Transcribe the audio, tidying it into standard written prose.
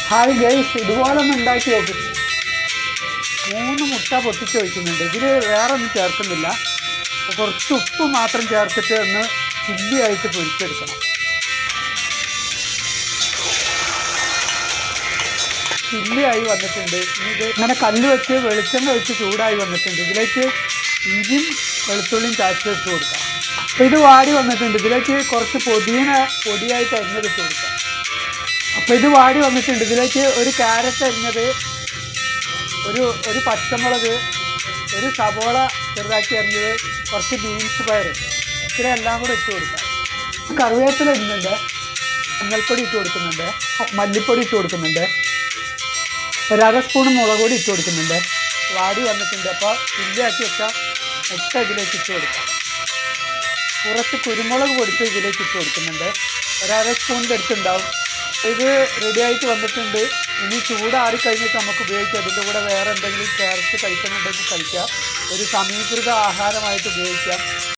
Hi guys, ഇതുപോലെ ഒന്ന് ഉണ്ടാക്കി നോക്ക്. 3 മുട്ട പൊട്ടിച്ച് വയ്ക്കുന്നുണ്ട്. ഇതിൽ വേറെ ഒന്നും ചേർക്കുന്നില്ല. കുറച്ച് ഉപ്പ് മാത്രം ചേർത്തിട്ട് ഒന്ന് ചില്ലിയായിട്ട് പൊരിച്ചെടുക്കണം. ചില്ലിയായി വന്നിട്ടുണ്ട്. ഇത് ഇങ്ങനെ കല്ല് വെച്ച് വെളിച്ചെണ്ണ വെച്ച് ചൂടായി വന്നിട്ടുണ്ട്. ഇതിലേക്ക് ഇഞ്ചിയും വെളുത്തുള്ളിയും ചാച്ച് വെച്ച് കൊടുക്കാം. അപ്പോൾ ഇത് വാടി വന്നിട്ടുണ്ട്. ഇതിലേക്ക് കുറച്ച് പൊടിയായിട്ട് അരിഞ്ഞിട്ട് കൊടുക്കാം. അപ്പോൾ ഇത് വാടി വന്നിട്ടുണ്ട്. ഇതിലേക്ക് ഒരു ക്യാരറ്റ് അരിഞ്ഞത്, ഒരു പച്ചമുളക്, ഒരു സവോള ചെറുതാക്കി അരിഞ്ഞത്, കുറച്ച് ബീൻസ് പയർ, ഇത്രയും എല്ലാം കൂടെ ഇട്ട് കൊടുക്കാം. കറിവേപ്പില ഇടുന്നുണ്ട്, മഞ്ഞൾപ്പൊടി ഇട്ട് കൊടുക്കുന്നുണ്ട്, മല്ലിപ്പൊടി ഇട്ട് കൊടുക്കുന്നുണ്ട്, 1/2 സ്പൂൺ മുളക് പൊടി ഇട്ട് കൊടുക്കുന്നുണ്ട്. വാടി വന്നിട്ടുണ്ട്. അപ്പോൾ ചില്ലിയാക്കി വെച്ചാൽ മുട്ട ഇതിലേക്ക് ഇട്ട് കൊടുക്കാം. കുറച്ച് കുരുമുളക് പൊടിച്ച് ഇതിലേക്ക് ഇട്ട് കൊടുക്കുന്നുണ്ട്. 1/2 സ്പൂണിൻ്റെ അടുത്തുണ്ടാവും. ഇത് റെഡി ആയിട്ട് വന്നിട്ടുണ്ട്. ഇനി ചൂടാറി കഴിഞ്ഞിട്ട് നമുക്ക് ഉപയോഗിക്കാം. അതിൻ്റെ കൂടെ വേറെ എന്തെങ്കിലും ചേർത്ത് കഴിക്കുന്നുണ്ടെങ്കിൽ കഴിക്കാം. ഒരു സമീകൃത ആഹാരമായിട്ട് ഉപയോഗിക്കാം.